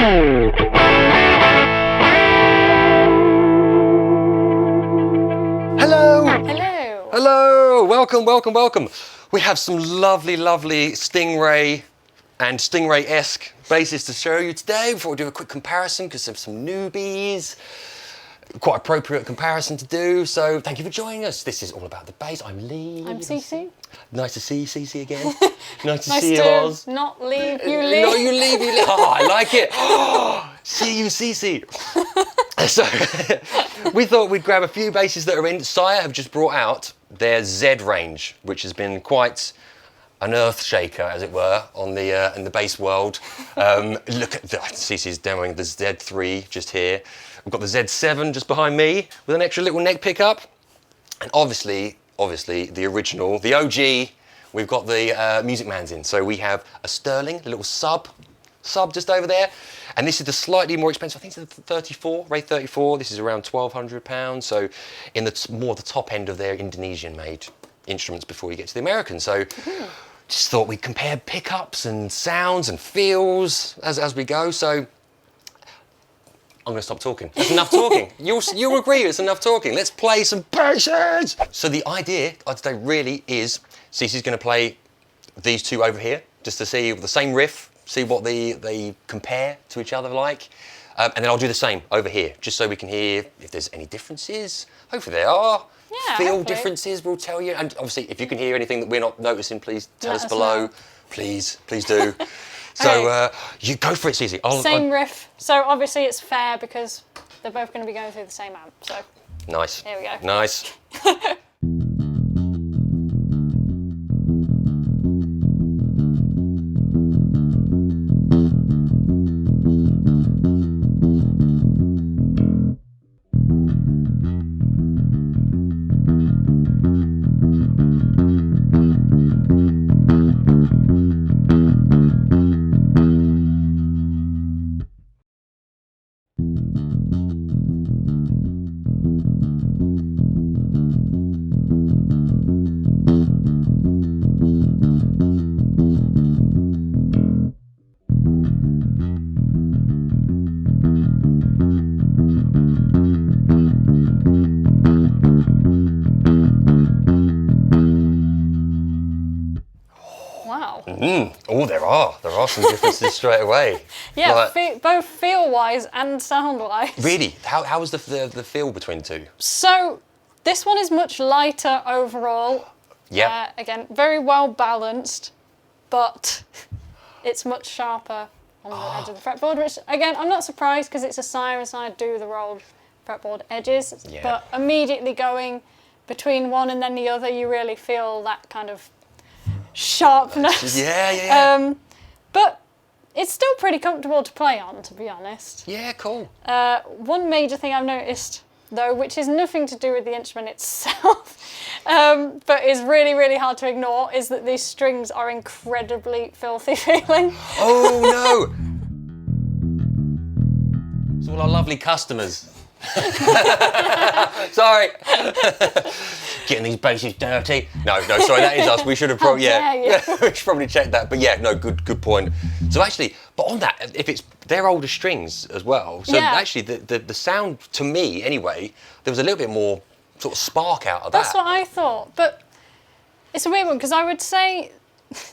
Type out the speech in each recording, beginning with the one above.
Hello! Hello! Hello! Welcome, welcome, welcome. We have some lovely, lovely Stingray and Stingray-esque basses to show you today before we do a quick comparison because there's some newbies. Quite appropriate comparison to do, so thank you for joining us. This is all about the bass. I'm Lee. I'm Cece. Nice to see you, Cece, again. Nice to Nice see you, to Oz. not leave you, Lee. No, you leave, you leave. Oh, I like it. See you, Cece. So we thought we'd grab a few basses that are in. Sire have just brought out their Z range, which has been quite an earth shaker, as it were, on the in the bass world. Look at Cece's demoing the Z3 just here. We've got the Z7 just behind me with an extra little neck pickup, and obviously the original, the OG. We've got the Music Man's in. So we have a Sterling, a little sub just over there. And this is the slightly more expensive, I think it's the 34, Ray 34. This is around £1,200. So in the more the top end of their Indonesian-made instruments before you get to the American. So just thought we'd compare pickups and sounds and feels as we go. So I'm going to stop talking. That's enough talking. You'll agree it's enough talking. Let's play some basses. So the idea, I'd say, really is Cece's going to play these two over here just to see the same riff, see what they compare to each other like. And then I'll do the same over here, just so we can hear if there's any differences. Hopefully there are. Yeah, Feel hopefully. Differences, we'll tell you. And obviously, if you can hear anything that we're not noticing, please tell Let us us below. know. Please do. So you go for it, Cece. Same riff. So obviously it's fair because they're both going to be going through the same amp. So Nice. here we go. Nice. Wow. Oh, there are some differences straight away. Yeah, Like, both feel-wise and sound-wise. really, how was the feel between the two? So this one is much lighter overall. Yeah. Again, very well balanced, but it's much sharper on the edge of the fretboard, which again, I'm not surprised because it's a Sire and Sire do the rolled fretboard edges. Yeah. But immediately going between one and then the other, you really feel that kind of sharpness. Yeah. But it's still pretty comfortable to play on, to be honest. Yeah, cool. One major thing I've noticed, though, which is nothing to do with the instrument itself, but is really, really hard to ignore, is that these strings are incredibly filthy feeling. Oh, no. It's all our lovely customers. Sorry. Getting these basses dirty. No, sorry, that is us. We should have probably, dare you. we should probably check that. But yeah, no, good point. So actually, but on that, if it's, they're older strings as well. So Yeah. actually, the sound, to me anyway, there was a little bit more sort of spark out of That's that. what I thought, but it's a weird one, because I would say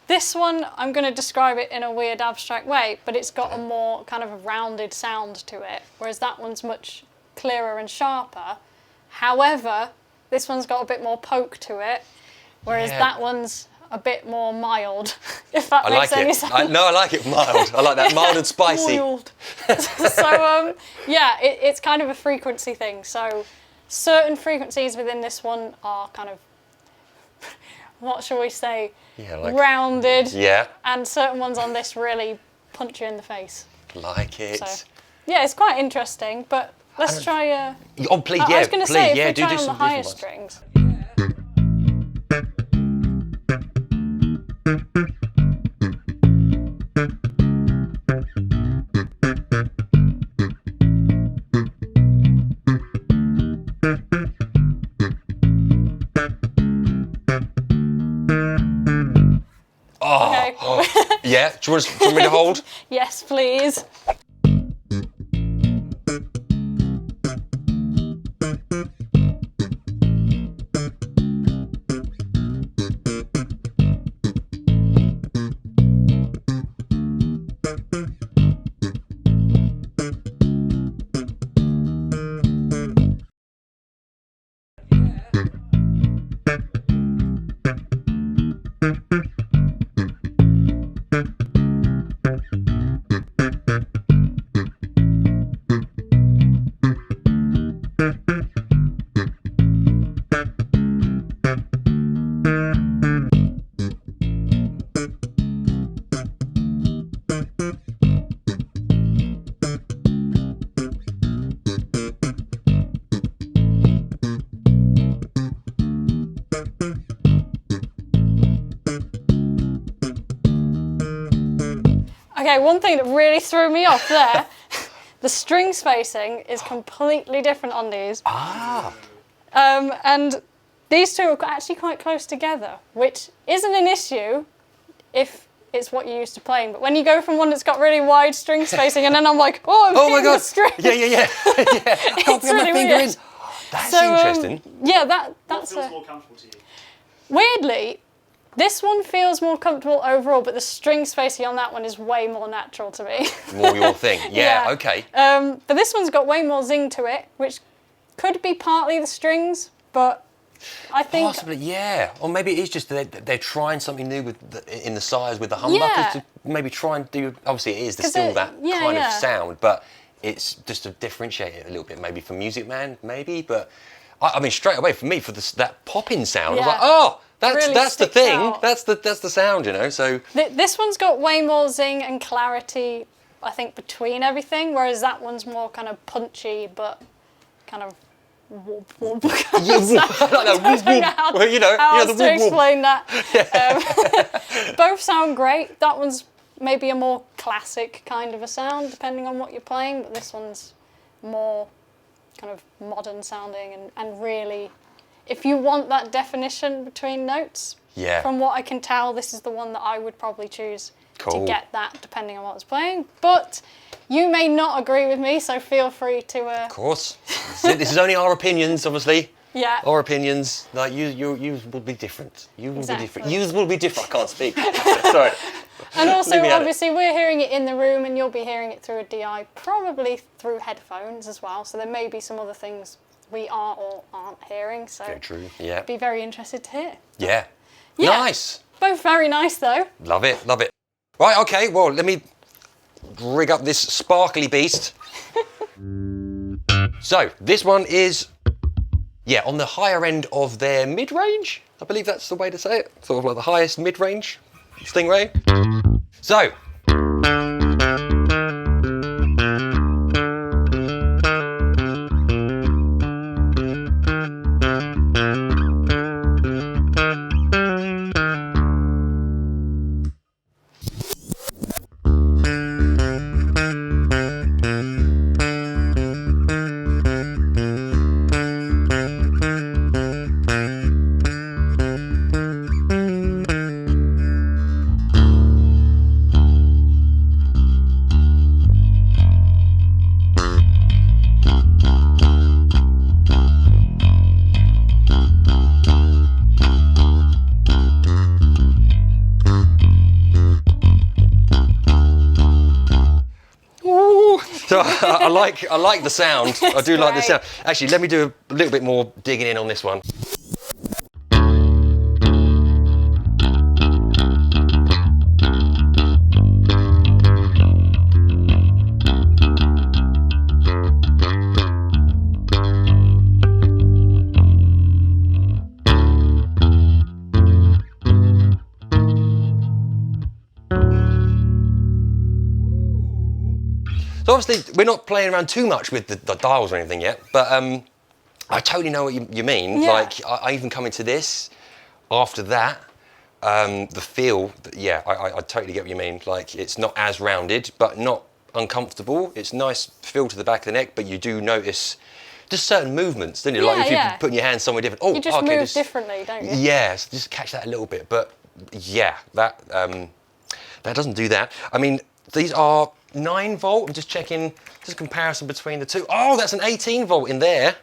this one, I'm going to describe it in a weird abstract way, but it's got a more kind of a rounded sound to it, whereas that one's much clearer and sharper. However, this one's got a bit more poke to it, whereas Yeah. that one's a bit more mild, if that I makes like any it. sense. I like it mild. I like that mild and spicy. Mild. So, yeah, it's kind of a frequency thing. So certain frequencies within this one are kind of, what shall we say, Yeah, like, rounded. yeah, And certain ones on this really punch you in the face. like it. So, yeah, it's quite interesting, but let's try... Oh, please, I yeah, was going to please, say, if yeah, we do try on the some higher different ones. strings. Oh, Okay. yeah, do you want me to hold? Yes, please. Okay, one thing that really threw me off there, the string spacing is completely different on these. Ah. And these two are actually quite close together, which isn't an issue if it's what you're used to playing. But when you go from one that's got really wide string spacing, and then I'm like, oh, I'm hitting the string. Yeah. I can't get my finger in. That's interesting. Yeah, that's what feels more comfortable to you? Weirdly, this one feels more comfortable overall, but the string spacing on that one is way more natural to me. More your thing. Yeah. Okay. But this one's got way more zing to it, which could be partly the strings, but I think possibly, yeah. Or maybe it is just that they're trying something new in the Sires with the humbuckers to maybe try and do. Obviously, it is still that kind of sound, but it's just to differentiate it a little bit, maybe for Music Man, maybe. But I mean, straight away for me, for that popping sound, I was like, oh, that's the thing. Out. That's the sound, you know. So this one's got way more zing and clarity, I think, between everything, whereas that one's more kind of punchy, but kind of. I don't know how to explain that. Both sound great. That one's maybe a more classic kind of a sound, depending on what you're playing, but this one's more kind of modern sounding and really, if you want that definition between notes, from what I can tell, this is the one that I would probably choose to get that, depending on what I was playing. But you may not agree with me, so feel free to... Of course. This is only our opinions, obviously. Yeah. Our opinions. Like, you will be different. You will be different. You will be different. I can't speak. Sorry. And also, obviously, we're hearing it in the room, and you'll be hearing it through a DI, probably through headphones as well. So there may be some other things we are or aren't hearing. So very true. Yeah. Be very interested to hear. Yeah. Nice. Both very nice, though. Love it. Love it. Right. Okay. Well, let me rig up this sparkly beast. So this one is, on the higher end of their mid-range. I believe that's the way to say it. Sort of like the highest mid-range Stingray. So. So I like the sound. I do like the sound. Actually, let me do a little bit more digging in on this one. So obviously we're not playing around too much with the dials or anything yet, but I totally know what you mean. Yeah. Like I even come into this after that, the feel. I totally get what you mean. Like it's not as rounded, but not uncomfortable. It's nice feel to the back of the neck, but you do notice just certain movements, don't you? Like if you're putting your hands somewhere different. Oh, you just move differently, don't you? Yeah, so just catch that a little bit. But yeah, that doesn't do that. I mean, these are 9 volt. I'm just checking, just a comparison between the two. Oh, that's an 18 volt in there.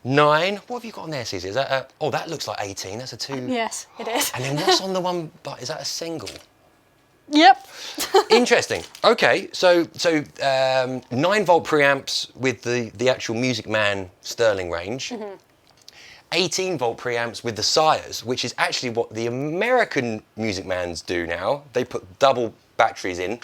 9. What have you got on there, Cece? Is that a, oh, that looks like 18. That's a 2. Yes, it is. And then what's on the one? Is that a single? Yep. Interesting. Okay, so 9 volt preamps with the actual Music Man Sterling range. Mm-hmm. 18 volt preamps with the Sires, which is actually what the American Music Mans do now. They put double batteries in,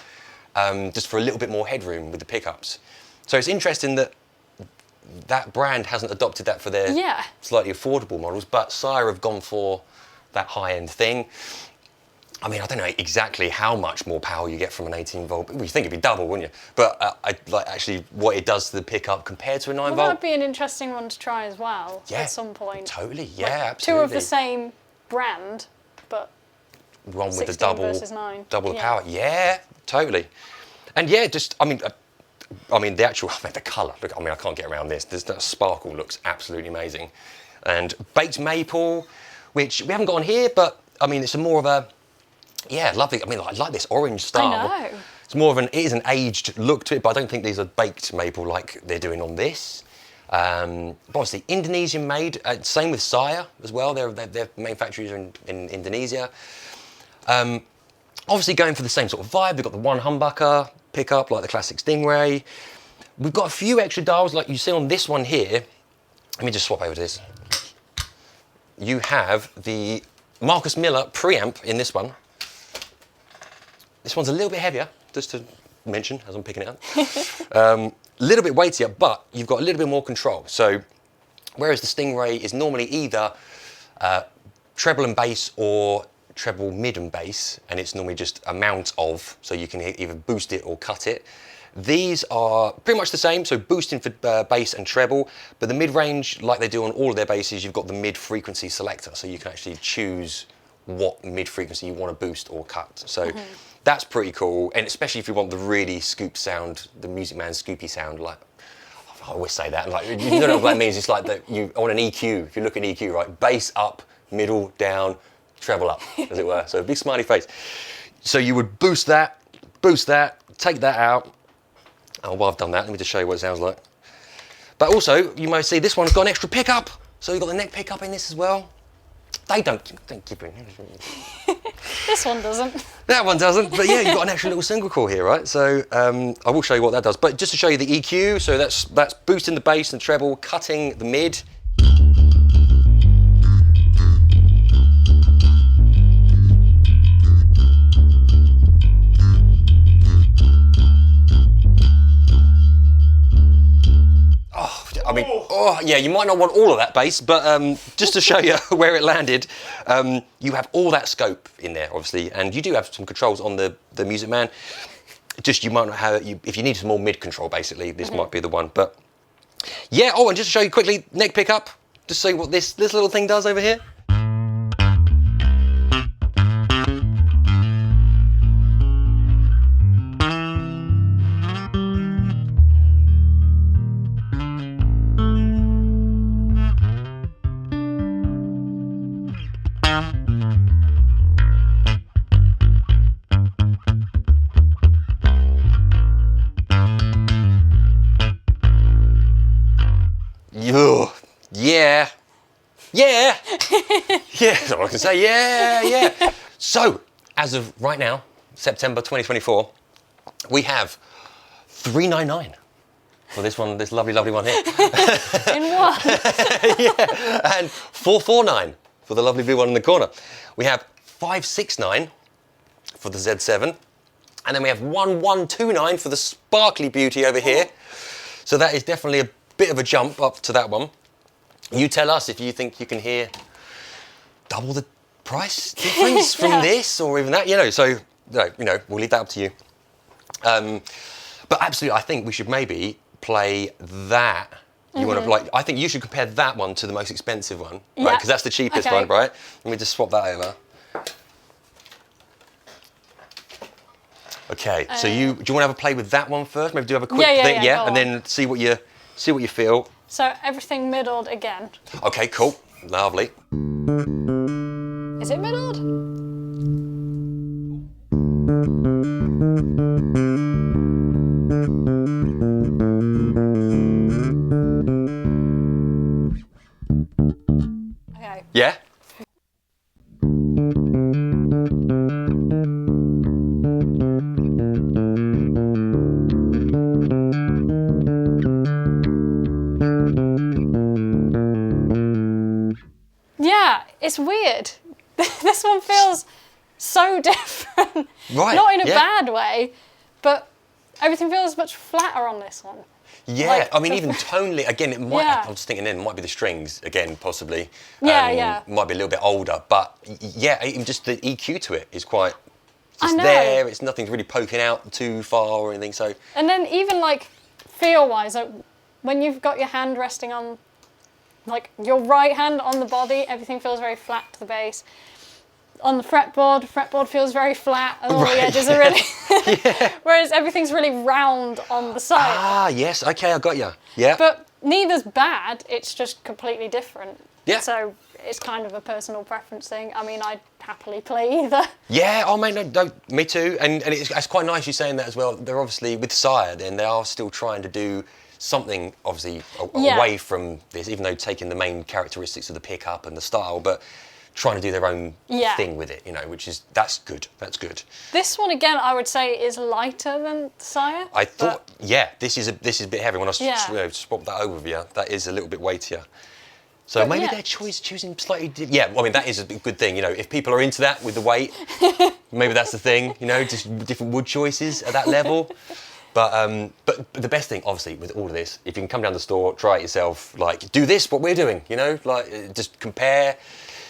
just for a little bit more headroom with the pickups. So it's interesting that brand hasn't adopted that for their slightly affordable models, but Sire have gone for that high-end thing. I mean, I don't know exactly how much more power you get from an 18 volt. Well, you think it'd be double, wouldn't you? But I like actually what it does to the pickup compared to a 9 volt. Well, that'd be an interesting one to try as well at some point. Totally, like absolutely. 2 of the same brand, but one with the 16 versus 9. double the power. Yeah, Totally. And yeah, just, I mean, the actual, the colour, look, I mean, I can't get around this. That sparkle looks absolutely amazing. And baked maple, which we haven't got on here, but I mean, it's a more of a, yeah, lovely. I mean, I like this orange style. I know. It's more of it is an aged look to it, but I don't think these are baked maple like they're doing on this. But obviously, Indonesian made. Same with Sire as well. Their manufacturers are in Indonesia. Obviously, going for the same sort of vibe. We've got the one humbucker pickup, like the classic Stingray. We've got a few extra dials, like you see on this one here. Let me just swap over to this. You have the Marcus Miller preamp in this one. This one's a little bit heavier, just to mention as I'm picking it up. A little bit weightier, but you've got a little bit more control. So, whereas the Stingray is normally either treble and bass or treble mid and bass, and it's normally just amount of, so you can either boost it or cut it. These are pretty much the same, so boosting for bass and treble, but the mid-range, like they do on all of their basses, you've got the mid-frequency selector, so you can actually choose what mid-frequency you want to boost or cut. So that's pretty cool, and especially if you want the really scoop sound, the Music Man scoopy sound, like, I always say that, like, you don't know what that means, it's like that you on an EQ, if you look at EQ, right, bass up, middle, down, treble up, as it were, so a big smiley face. So you would boost that, take that out. Oh, well, I've done that. Let me just show you what it sounds like. But also, you might see this one's got an extra pickup. So you've got the neck pickup in this as well. They don't keep it. This one doesn't. That one doesn't. But yeah, you've got an extra little single coil here, right? So I will show you what that does. But just to show you the EQ, so that's boosting the bass and treble, cutting the mid. I mean, oh yeah, you might not want all of that bass, but just to show you where it landed, you have all that scope in there, obviously, and you do have some controls on the Music Man. Just you might not have it, if you need some more mid control, basically, this might be the one. But yeah, oh, and just to show you quickly, neck pickup, just so you what this little thing does over here. Yeah, that's all I can say, yeah. So, as of right now, September 2024, we have $399 for this one, this lovely one here. In what? Yeah, and $449 for the lovely blue one in the corner. We have $569 for the Z7, and then we have $1129 for the sparkly beauty over here. So that is definitely a bit of a jump up to that one. You tell us if you think you can hear double the price difference from this or even that, so, we'll leave that up to you. But absolutely, I think we should maybe play that. You want to I think you should compare that one to the most expensive one, right? Because that's the cheapest one, right? Let me just swap that over. Okay, so do you want to have a play with that one first? Maybe do have a quick thing, and then see what you feel. So everything middled again. Okay, cool, lovely. Is it middled? Okay. Yeah? Yeah, it's weird. This one feels so different. Right. Not in a bad way, but everything feels much flatter on this one. Yeah, like, I mean, even tonally, again, it might, I was thinking then, it might be the strings, again, possibly. Yeah. Might be a little bit older, but yeah, even just the EQ to it is quite, it's there, it's nothing really poking out too far or anything, so. And then even like, feel-wise, like, when you've got your hand resting on, like, your right hand on the body, everything feels very flat to the bass. on the fretboard feels very flat and all the edges are really... Whereas everything's really round on the side. Ah, yes, okay, I got you. Yeah. But neither's bad, it's just completely different. Yeah. So it's kind of a personal preference thing. I mean, I'd happily play either. Yeah, oh mate, no, me too. And it's quite nice you saying that as well. They're obviously, with Sire, then they are still trying to do something, obviously, away from this, even though taking the main characteristics of the pickup and the style, but trying to do their own thing with it, you know, that's good, that's good. This one, again, I would say is lighter than Sire. I thought, this is a bit heavy. When I swapped that over with you, that is a little bit weightier. So but maybe they're choosing slightly... Yeah, well, I mean, that is a good thing, you know, if people are into that with the weight, maybe that's the thing, you know, just different wood choices at that level. But the best thing, obviously, with all of this, if you can come down the store, try it yourself, like, do this, what we're doing, you know, like, just compare,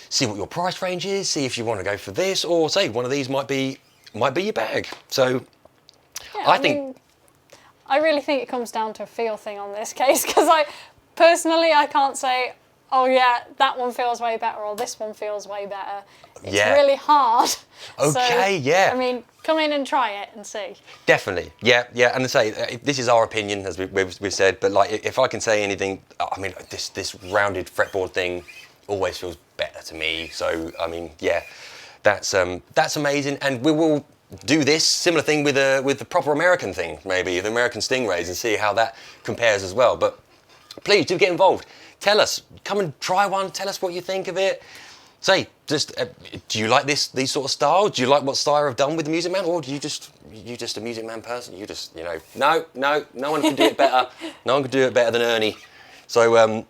see what your price range is, see if you want to go for this, or say one of these might be your bag. So, yeah, I think... I really think it comes down to a feel thing on this case, because personally, I can't say... oh yeah, that one feels way better, or this one feels way better. It's really hard. Okay, so, I mean, come in and try it and see. Definitely, yeah. And I say, this is our opinion, as we've said, but like, if I can say anything, I mean, this rounded fretboard thing always feels better to me. So, I mean, yeah, that's amazing, and we will do this similar thing with the proper American thing, maybe the American Stingrays, and see how that compares as well. But please do get involved. Tell us, come and try one, tell us what you think of it. Say, just, do you like these sort of styles? Do you like what Sire have done with the Music Man? Or do you just a Music Man person? You just, you know, no one can do it better. No one can do it better than Ernie. So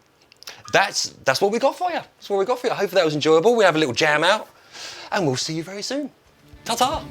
that's what we got for you. That's what we got for you. I hope that was enjoyable. We have a little jam out, and we'll see you very soon. Ta-ta.